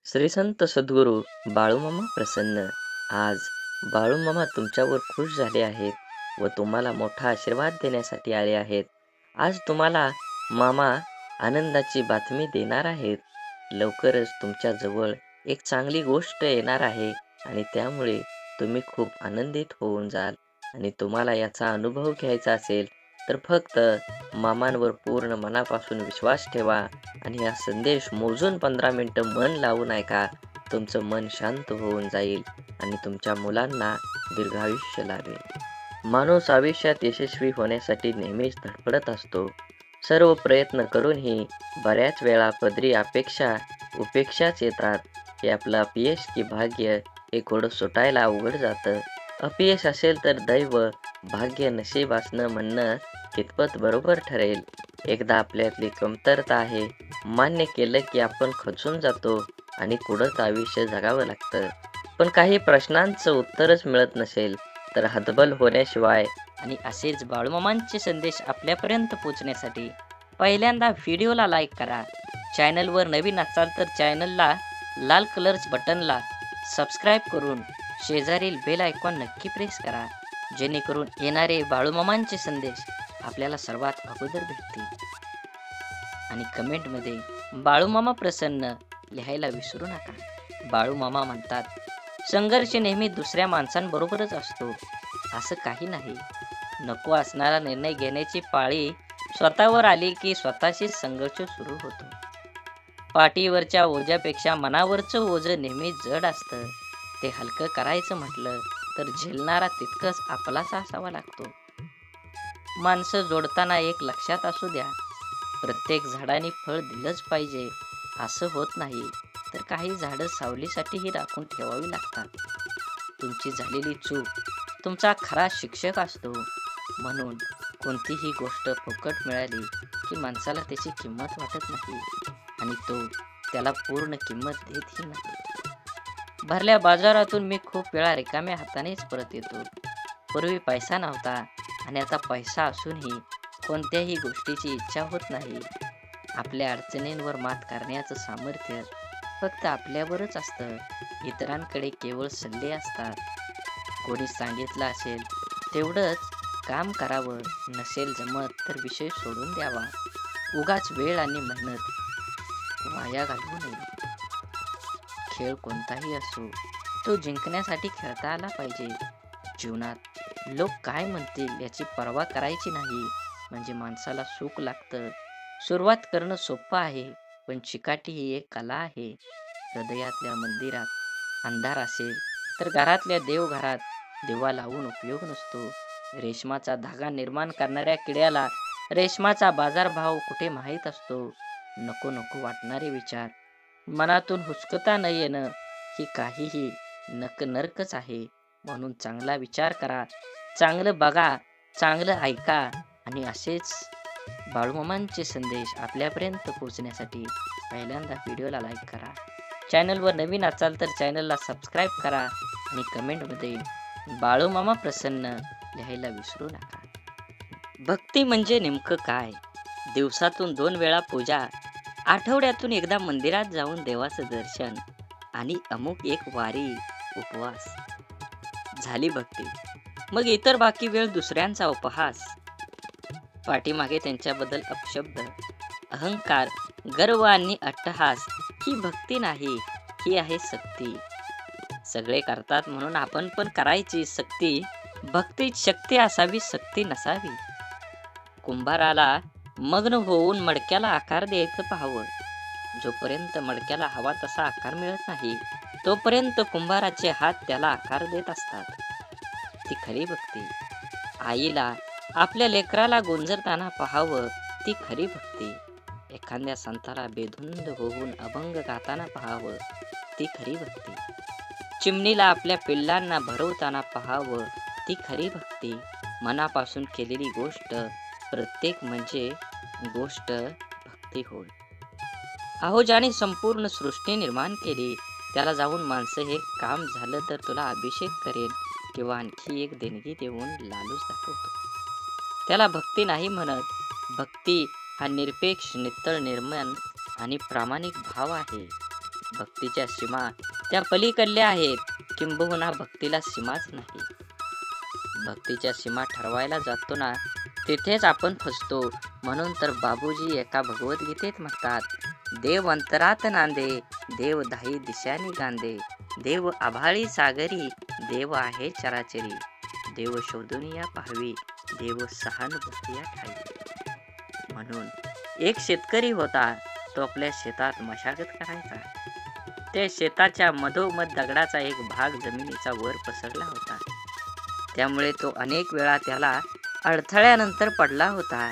श्री संत सद्गुरू बाळूमामा प्रसन्न. आज बाळूमामा तुमच्यावर खुश झाले आहेत व तुम्हाला मोठा आशीर्वाद देण्यासाठी आले आहेत. आज तुम्हाला मामा आनंदाची बातमी देणार आहेत. लवकरच तुमच्या जवळ एक चांगली गोष्ट येणार आहे आणि त्यामुळे तुम्ही खूप आनंदित होऊन जाल. आणि तुम्हाला याचा अनुभव घ्यायचा असेल तर फक्त मामांवर पूर्ण मनापासून विश्वास ठेवा आणि हा संदेश मोजून 15 मिनिटं मन लावून ऐका. तुमचं मन शांत होऊन जाईल आणि तुमच्या मुलांना दीर्घायुष्य लाभेल. माणूस आयुष्यात यशस्वी होण्यासाठी नेहमीच धडपडत असतो. सर्व प्रयत्न करूनही बऱ्याच वेळा पदरी उपेक्षाच येतात. हे आपलं अपयश की भाग्य हे घोडं सुटायला अवघड जातं. अपयश असेल तर दैव, भाग्य, नशीब असणं म्हणणं कितपत बरोबर ठरेल. एकदा आपल्यातली कमतरता आहे मान्य केलं की आपण खचून जातो आणि कुढत आयुष्य जगावं लागतं. पण काही प्रश्नांचं उत्तरच मिळत नसेल तर हतबल होण्याशिवाय आणि असेच बाळूमामांचे संदेश आपल्यापर्यंत पोहोचण्यासाठी पहिल्यांदा व्हिडिओला लाईक करा. चॅनलवर नवीन असाल तर चॅनलला लाल कलरच्या बटनला सबस्क्राईब करून शेजारील बेल आयकॉन नक्की प्रेस करा, जेणेकरून येणारे बाळूमामांचे संदेश आपल्याला सर्वात अगोदर भेटतील. आणि कमेंटमध्ये बाळूमामा प्रसन्न लिहायला विसरू नका. बाळूमामा म्हणतात, संघर्ष नेहमी दुसऱ्या माणसांबरोबरच असतो असं काही नाही. नको असणारा निर्णय घेण्याची पाळी स्वतःवर आली की स्वतःशीच संघर्ष सुरू होतो. पाठीवरच्या ओझ्यापेक्षा मनावरचं ओझं नेहमी जड असतं. ते हलकं करायचं म्हटलं तर झेलणारा तितकंच आपलासा असावा लागतो. माणसं जोडताना एक लक्षात असू द्या, प्रत्येक झाडाने फळ दिलंच पाहिजे असं होत नाही. तर काही झाडं सावलीसाठीही राखून ठेवावी लागतात. तुमची झालेली चूक तुमचा खरा शिक्षक असतो. म्हणून कोणतीही गोष्ट फुकट मिळाली की माणसाला त्याची किंमत वाटत नाही आणि तो त्याला पूर्ण किंमत देतही नाही. भरल्या बाजारातून मी खूप वेळा रिकाम्या हातानेच परत येतो. पूर्वी पैसा नव्हता आणि आता पैसा असूनही कोणत्याही गोष्टीची इच्छा होत नाही. आपल्या अडचणींवर मात करण्याचं सामर्थ्य फक्त आपल्यावरच असतं. इतरांकडे केवळ सल्ले असतात. कोणी सांगितलं असेल तेवढंच काम करावं, नसेल जमत तर विषय सोडून द्यावा. उगाच वेळ आणि मेहनत वाया घालवू नये. खेळ कोणताही असो, तो जिंकण्यासाठी खेळता आला पाहिजे. जीवनात लोक काय म्हणतील याची पर्वा करायची नाही, म्हणजे माणसाला सुख लागतं. सुरुवात करणं सोपं आहे, पण चिकाटी ही एक कला आहे. हृदयातल्या मंदिरात अंधार असेल तर घरातल्या देवघरात दिवा लावून उपयोग नसतो. रेशमाचा धागा निर्माण करणाऱ्या किड्याला रेशमाचा बाजारभाव कुठे माहीत असतो. नको नको वाटणारे विचार मनातून हुसकता न येणं ही काहीही नरकच आहे. म्हणून चांगला विचार करा, चांगलं बघा, चांगलं ऐका आणि असेच बाळूमामांचे संदेश आपल्यापर्यंत पोहोचण्यासाठी पहिल्यांदा व्हिडिओला लाईक करा. चॅनलवर नवीन असाल तर चॅनलला सबस्क्राईब करा आणि कमेंटमध्ये बाळूमामा प्रसन्न लिहायला विसरू नका. भक्ती म्हणजे नेमकं काय? दिवसातून 2 वेळा पूजा, आठवड्यातून एकदा मंदिरात जाऊन देवाचं दर्शन आणि अमुक एक वारी, उपवास झाली भक्ती. मग इतर बाकी वेळ दुसऱ्यांचा उपहास. पाठीमागे त्यांच्याबद्दल अपशब्द, अहंकार, गर्व आणि अट्टहास ही भक्ती नाही, ही आहे सक्ती. सगळे करतात म्हणून आपण पण करायची सक्ती. भक्तीत शक्ती असावी, सक्ती नसावी. कुंभाराला मग्न होऊन मडक्याला आकार द्यायचं पाहावं. जोपर्यंत मडक्याला हवा तसा आकार मिळत नाही तोपर्यंत कुंभाराचे हात त्याला आकार देत असतात. ती खरी भक्ती. आईला आपल्या लेकराला गोंजरताना पाहावं, ती खरी भक्ती. एखाद्या संताला बेधुंद होऊन अभंग गाताना पाहावं, ती खरी भक्ती. चिमणीला आपल्या पिल्लांना भरवताना पाहावं, ती खरी भक्ती. मनापासून केलेली गोष्ट प्रत्येक म्हणजे गोष्ट भक्ती होय. अहो, ज्याने संपूर्ण सृष्टी निर्माण केली त्याला जाऊन माणसं हे काम झालं तर तुला अभिषेक करेल किंवा आणखी एक देणगी देऊन लालूच दाखवतो, त्याला भक्ती नाही म्हणत. भक्ती हा निरपेक्ष, नित्तळ, निर्मल आणि प्रामाणिक भाव आहे. भक्तीच्या सीमा त्या पलीकडल्या आहेत, किंबहुना भक्तीला सीमाच नाही. भक्तीच्या सीमा ठरवायला जातो ना, तिथेच आपण फसतो. म्हणून तर बाबूजी एका भगवद्गीतेत म्हणतात, देव अंतरात नांदे, देव दाही दिशांनी गांदे, देव आभाळी सागरी, देव आहे चराचरी, देव शोधून या पाहावी, देव सहानुभूती या ठाई. म्हणून एक शेतकरी होता. तो आपल्या शेतात मशागत करायचा. त्या शेताच्या मधोमध दगडाचा एक भाग जमिनीचा वर पसरला होता. त्यामुळे तो अनेक वेळा त्याला अडथळ्यानंतर पडला होता.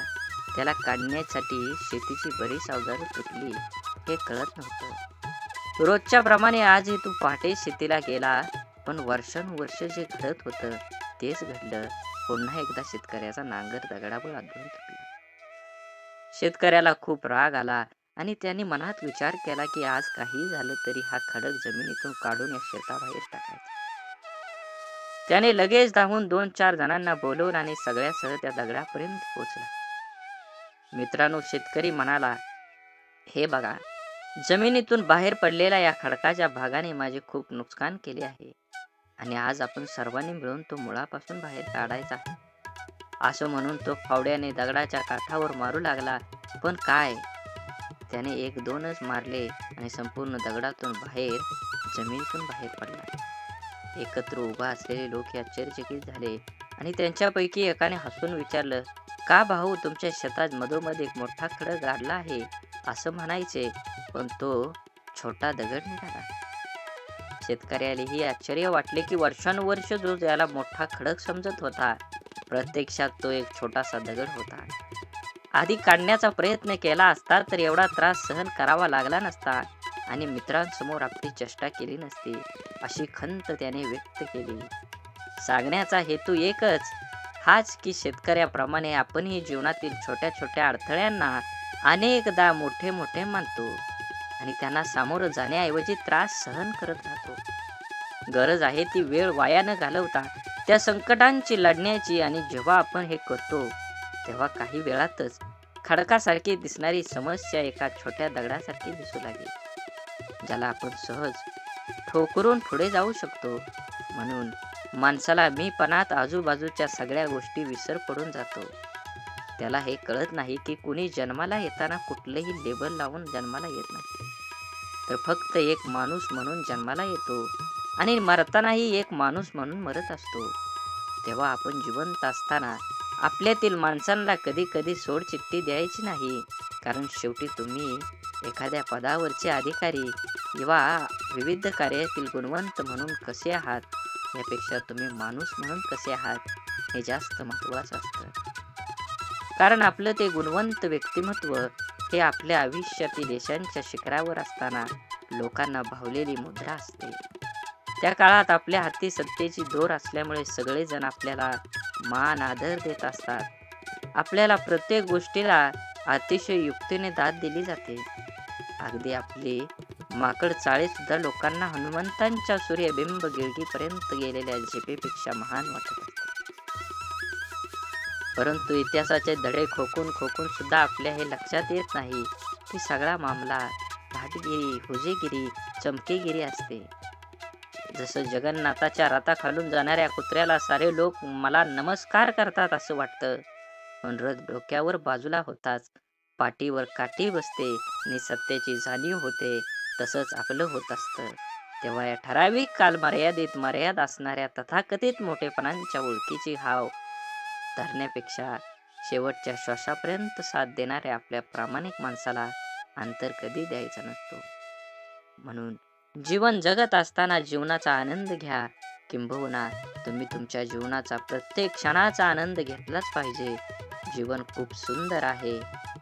त्याला काढण्यासाठी शेतीची बरीच अवजारे तुटली हे कळत नव्हतं. रोजच्या प्रमाणे आजही तो पहाटे शेतीला गेला, पण वर्षानुवर्ष जे घडत होतं तेच घडलं. पुन्हा एकदा शेतकऱ्याचा नांगर दगडावर आदळून तुटला. शेतकऱ्याला खूप राग आला आणि त्यांनी मनात विचार केला की आज काही झालं तरी हा खडक जमिनीतून काढून या शेताबाहेर टाकायचा. त्याने लगेच धावून 2-4 जणांना बोलवून आणि सगळ्यासह त्या दगडापर्यंत पोहोचला. मित्रांनो, शेतकरी म्हणाला, हे बघा, जमिनीतून बाहेर पडलेल्या या खडकाच्या भागाने माझे खूप नुकसान केले आहे आणि आज आपण सर्वांनी मिळून तो मुळापासून बाहेर काढायचा आहे. असं म्हणून तो फावड्याने दगडाच्या काठावर मारू लागला. पण काय, त्याने 1-2च मारले आणि संपूर्ण दगडातून बाहेर जमिनीतून बाहेर पडला. एकत्र उभा असलेले लोक आश्चर्यचकित झाले आणि त्यांच्यापैकी एकाने हसून विचारलं, का भाऊ, तुमच्या शेतात मधोमध एक मोठा खडक गाडला आहे असं म्हणायचे, पण तो छोटा दगड निघाला. शेतकऱ्यालाही आश्चर्य वाटले की वर्षानुवर्ष जो त्याला मोठा खडक समजत होता, प्रत्यक्षात तो एक छोटासा दगड होता. आधी काढण्याचा प्रयत्न केला असता तर एवढा त्रास सहन करावा लागला नसता आणि मित्रांसमोर आपली चेष्टा केली नसती, अशी खंत त्याने व्यक्त केली. सांगण्याचा हेतू एकच, हाच की शेतकऱ्याप्रमाणे आपणही जीवनातील छोट्या छोट्या अडथळ्यांना अनेकदा मोठे मोठे मानतो आणि त्यांना सामोरं जाण्याऐवजी त्रास सहन करत राहतो. गरज आहे ती वेळ वाया न घालवता त्या संकटांची लढण्याची, आणि जेव्हा आपण हे करतो तेव्हा काही वेळातच खडकासारखी दिसणारी समस्या एका छोट्या दगडासारखी दिसू लागेल, ज्याला आपण सहज ठोकरून पुढे जाऊ शकतो. म्हणून माणसाला मीपणात आजूबाजूच्या सगळ्या गोष्टी विसर पडून जातो. त्याला हे कळत नाही की कुणी जन्माला येताना कुठलंही लेबल लावून जन्माला येत नाही, तर फक्त एक माणूस म्हणून जन्माला येतो आणि मरतानाही एक माणूस म्हणून मरत असतो. तेव्हा आपण जिवंत असताना आपल्यातील माणसांना कधी कधी सोडचिठ्ठी द्यायची नाही, कारण शेवटी तुम्ही एखाद्या पदावरचे अधिकारी किंवा विविध कार्यातील गुणवंत म्हणून कसे आहात यापेक्षा तुम्ही माणूस म्हणून कसे आहात हे जास्त महत्त्वाचं असतं. कारण आपलं ते गुणवंत व्यक्तिमत्व हे आपल्या आयुष्यातील यशांच्या शिखरावर असताना लोकांना भावलेली मुद्रा असते. त्या काळात आपल्या हाती सत्तेची दोर असल्यामुळे सगळेजण आपल्याला मान आदर देत असतात. आपल्याला प्रत्येक गोष्टीला अतिशय युक्तीने दाद दिली जाते. अगदी आपली माकड चाळे सुद्धा लोकांना हनुमंतांच्या सूर्यबिंब गिळगीपर्यंत गेलेल्या झेपेपेक्षा महान वाटत असते. परंतु इतिहासाचे धडे खोकून खोकून सुद्धा आपल्या हे लक्षात येत नाही की सगळा मामला भाटगिरी, हुजेगिरी, चमकेगिरी असते. जसं जगन्नाथाच्या रथाखालून जाणाऱ्या कुत्र्याला सारे लोक मला नमस्कार करतात असं वाटतं, पण रथ डोक्यावर बाजूला होताच पाठीवर काठी बसते आणि सत्याची जाणीव होते. तसंच आपलं होत असतं. तेव्हा या ठराविक कालमर्यादेत मर्याद असणाऱ्या तथाकथित मोठेपणांच्या ओळखीची हाव धरण्यापेक्षा शेवटच्या श्वासापर्यंत साथ देणाऱ्या आपल्या प्रामाणिक माणसाला अंतर कधी द्यायचा नसतो. म्हणून जीवन जगत असताना जीवनाचा आनंद घ्या, किंबहुना तुम्ही तुमच्या जीवनाचा प्रत्येक क्षणाचा आनंद घेतलाच पाहिजे. जीवन खूप सुंदर आहे,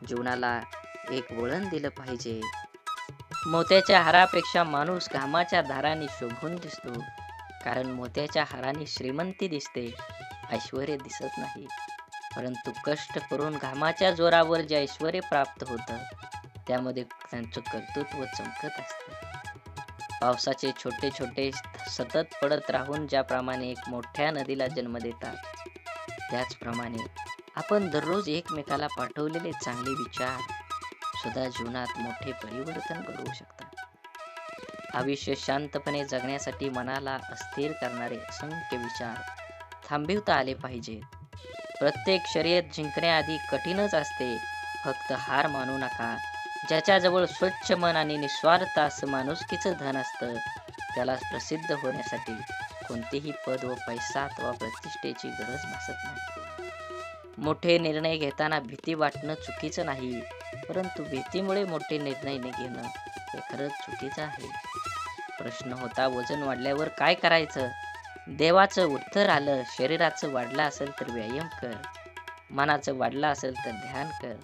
जीवनाला एक वळण दिलं पाहिजे. मोत्याच्या हारापेक्षा माणूस घामाच्या धाराने शोभून दिसतो, कारण मोत्याच्या हाराने श्रीमंती दिसते, ऐश्वर्य दिसत नाही. परंतु कष्ट करून घामाच्या जोरावर जे ऐश्वर्य प्राप्त होतं त्यामध्ये त्यांचं कर्तृत्व चमकत असतं. पावसाचे छोटे छोटे सतत पडत राहून ज्याप्रमाणे एक मोठ्या नदीला जन्म देतात, त्याचप्रमाणे आपण दररोज एकमेकाला पाठवलेले चांगले विचार सुद्धा जीवनात मोठे परिवर्तन घडवू शकतात. आयुष्य शांतपणे जगण्यासाठी मनाला अस्थिर करणारे असंख्य विचार थांबविता आले पाहिजेत. प्रत्येक शर्यत जिंकण्याआधी कठीणच असते. फक्त हार मानू नका. ज्याच्याजवळ स्वच्छ मन आणि निस्वार्थ असं माणुसकीचं धन असतं, त्याला प्रसिद्ध होण्यासाठी कोणतेही पद व पैसा अथवा प्रतिष्ठेची गरज भासत नाही. मोठे निर्णय घेताना भीती वाटणं चुकीचं नाही, परंतु भीतीमुळे मोठे निर्णय न घेणं हे खरंच चुकीचं आहे. प्रश्न होता, वजन वाढल्यावर काय करायचं? देवाचं उत्तर आलं, शरीराचं वाढलं असेल तर व्यायाम कर, मनाचं वाढलं असेल तर ध्यान कर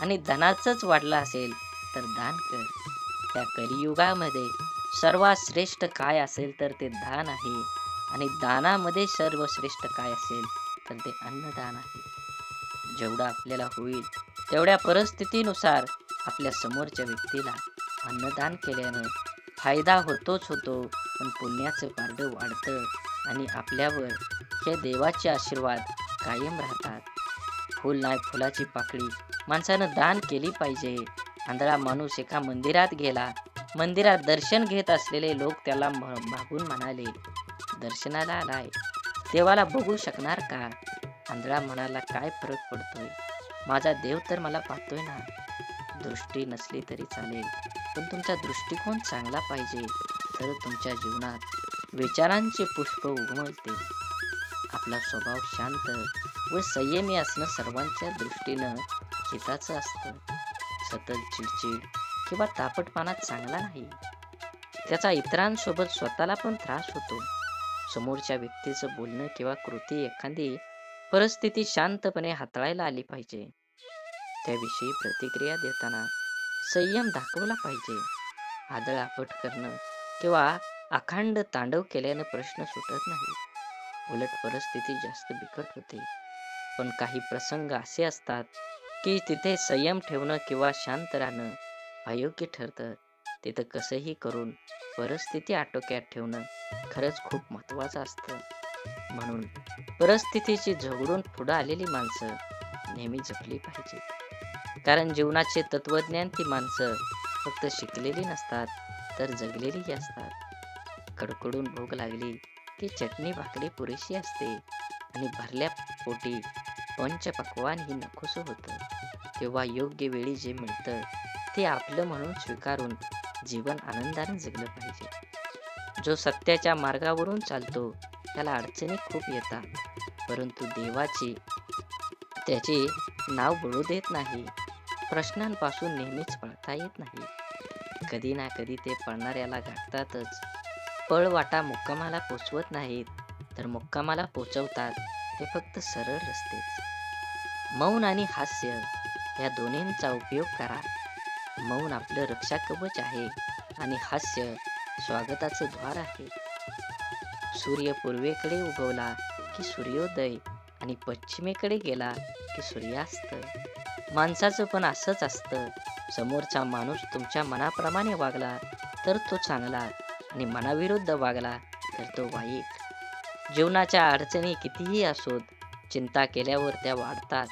आणि धनाचंच वाढलं असेल तर दान कर. त्या कलियुगामध्ये सर्वात श्रेष्ठ काय असेल तर ते दान आहे आणि दानामध्ये सर्वश्रेष्ठ काय असेल तर ते अन्नदान आहे. जेवढं आपल्याला होईल तेवढ्या परिस्थितीनुसार आपल्या समोरच्या व्यक्तीला अन्नदान केल्यानं फायदा होतोच होतो, पण पुण्याचं पारडं वाढतं आणि आपल्यावर हे देवाचे आशीर्वाद कायम राहतात. फुल नाही फुलाची पाकळी माणसानं दान केली पाहिजे. आंधळा माणूस एका मंदिरात गेला. मंदिरात दर्शन घेत असलेले लोक त्याला मागून म्हणाले, दर्शनाला आलाय, देवाला बघू शकणार का? आंधळा म्हणाला, काय फरक पडतोय? माझा देव तर मला पाहतोय ना. दृष्टी नसली तरी चालेल, पण तुमचा दृष्टिकोन चांगला पाहिजे, तर तुमच्या जीवनात विचारांचे पुष्प उमलते. आपला स्वभाव शांत व संयमी असणं सर्वांच्या दृष्टीनं हिताचं असतं. सतत चिडचिड किंवा तापटपणा चांगला नाही. त्याचा इतरांसोबत स्वतःला पण त्रास होतो. समोरच्या व्यक्तीचं बोलणं किंवा कृती एखादी परिस्थिती शांतपणे हाताळायला आली पाहिजे. त्याविषयी प्रतिक्रिया देताना संयम दाखवला पाहिजे. आदळआपट करणं किंवा अखंड तांडव केल्यानं प्रश्न सुटत नाही. उलट परिस्थिती जास्त बिकट होते. पण काही प्रसंग असे असतात की तिथे संयम ठेवणं किंवा शांत राहणं अयोग्य ठरतं. तिथं कसंही करून परिस्थिती आटोक्यात ठेवणं खरंच खूप महत्त्वाचं असतं. म्हणून परिस्थितीची झगडून पुढं आलेली माणसं नेहमी जपली पाहिजेत. कारण जीवनाचे तत्वज्ञान ती माणसं फक्त शिकलेली नसतात, तर जगलेलीही असतात. कडकडून भूक लागली की चटणी भाकरी पुरेशी असते आणि भरल्या पोटी पंचपक्वान्न ही नकोसं होतं. तेव्हा योग्य वेळी जे मिळतं ते आपलं म्हणून स्वीकारून जीवन आनंदाने जगलं पाहिजे. जो सत्याच्या मार्गावरून चालतो त्याला अडचणी खूप येतात, परंतु देवाची त्याचे नाव बळू देत नाही. प्रश्नांपासून नेहमीच पळता येत नाही. कधी ना कधी ते पळणाऱ्याला गाठतातच. पळवाटा मुक्कामाला पोचवत नाहीत, तर मुक्कामाला पोचवतात ते फक्त सरळ रस्तेच. मौन आणि हास्य या दोन्हींचा उपयोग करा. मौन आपलं रक्षा कवच आहे आणि हास्य स्वागताचं द्वार आहे. सूर्य पूर्वेकडे उगवला की सूर्योदय आणि पश्चिमेकडे गेला की सूर्यास्त. माणसाचं पण असंच असतं. समोरचा माणूस तुमच्या मनाप्रमाणे वागला तर तो चांगला आणि मनाविरुद्ध वागला तर तो वाईट. जीवनाच्या अडचणी कितीही असोत, चिंता केल्यावर त्या वाढतात,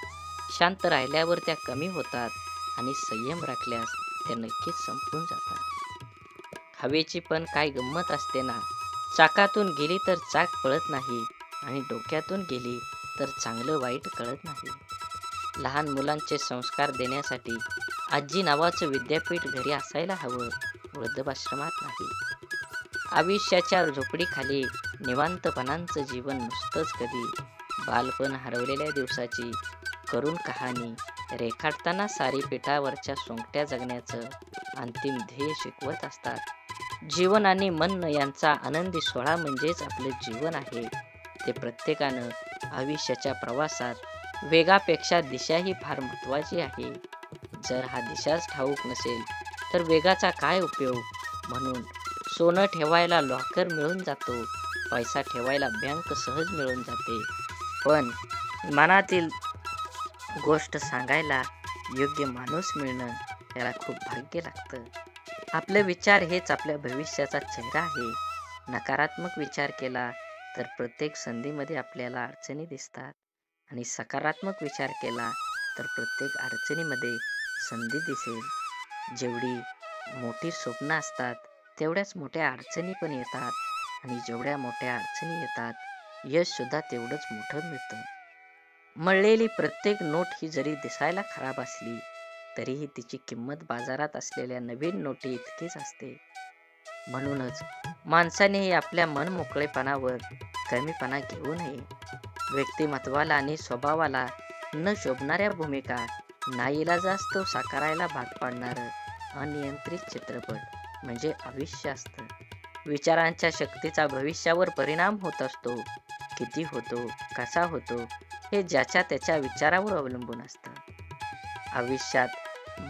शांत राहिल्यावर त्या कमी होतात आणि संयम राखल्यास त्या नक्कीच संपून जातात. हवेची पण काय गंमत असते ना. चाकातून गेली तर चाक पळत नाही आणि डोक्यातून गेली तर चांगलं वाईट कळत नाही. लहान मुलांचे संस्कार देण्यासाठी आजी नावाचं विद्यापीठ घरी असायला हवं, वृद्धाश्रमात नाही. आयुष्याच्या झोपडीखाली निवांतपणाचं जीवन नुसतंच कधी बालपण हरवलेल्या दिवसाची करुण कहाणी रेखाटताना सारी पिठावरच्या सोंगट्या जगण्याचं अंतिम ध्येय शिकवत असतात. जीवन आणि मन यांचा आनंदी सोहळा म्हणजेच आपलं जीवन आहे. ते प्रत्येकानं आयुष्याच्या प्रवासात वेगापेक्षा दिशा ही फार महत्त्वाची आहे. जर हा दिशाच ठाऊक नसेल तर वेगाचा काय उपयोग? म्हणून सोनं ठेवायला लॉकर मिळून जातो, पैसा ठेवायला बँक सहज मिळून जाते, पण मनातील गोष्ट सांगायला योग्य माणूस मिळणं याला खूप भाग्य लागतं. आपले विचार हेच आपल्या भविष्याचा चेहरा आहे. नकारात्मक विचार केला तर प्रत्येक संधीमध्ये आपल्याला अडचणी दिसतात आणि सकारात्मक विचार केला तर प्रत्येक अडचणीमध्ये संधी दिसेल. जेवढी मोठी स्वप्न असतात तेवढ्याच मोठ्या अडचणी पण येतात आणि जेवढ्या मोठ्या अडचणी येतात यश सुद्धा तेवढंच मोठं मिळतं. मळलेली प्रत्येक नोट ही जरी दिसायला खराब असली तरीही तिची किंमत बाजारात असलेल्या नवीन नोटी इतकीच असते. म्हणूनच माणसानेही आपल्या मनमोकळेपणावर कमीपणा घेऊ नये. व्यक्तिमत्वाला आणि स्वभावाला न शोभणाऱ्या भूमिका नाईलाजास्तव साकारायला भाग पाडणारं अनियंत्रित चित्रपट म्हणजे आयुष्य असतं. विचारांच्या शक्तीचा भविष्यावर परिणाम होत असतो. किती होतो, कसा होतो हे ज्याच्या त्याच्या विचारावर अवलंबून असतं. आयुष्यात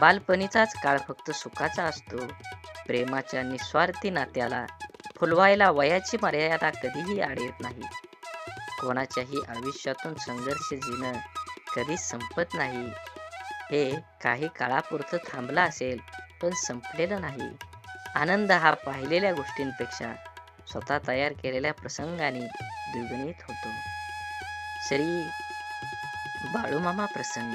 बालपणीचाच काळ फक्त सुखाचा असतो. प्रेमाच्या निस्वार्थी नात्याला फुलवायला वयाची मर्यादा कधीही आड येत नाही. कोणाच्याही आयुष्यातून संघर्ष जीणं कधीच संपत नाही. हे काही काळापुरतं थांबलं असेल पण संपलेलं नाही. आनंद हा पाहिलेल्या गोष्टींपेक्षा स्वतः तयार केलेल्या प्रसंगाने द्विगुणित होतो. श्री बाळूमामा प्रसन्न.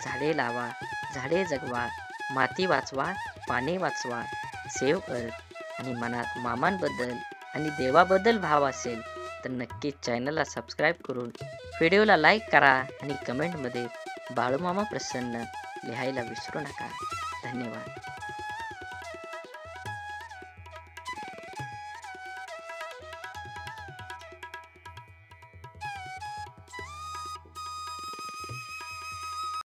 झाडे लावा, झाडे जगवा, माती वाचवा, पाणी वाचवा, सेव्ह अर्थ. आणि मनात मामांबद्दल आणि देवाबद्दल भाव असेल तर नक्कीच चॅनलला सबस्क्राईब करून व्हिडिओला लाईक करा आणि कमेंटमध्ये बाळूमामा प्रसन्न लिहायला विसरू नका. धन्यवाद.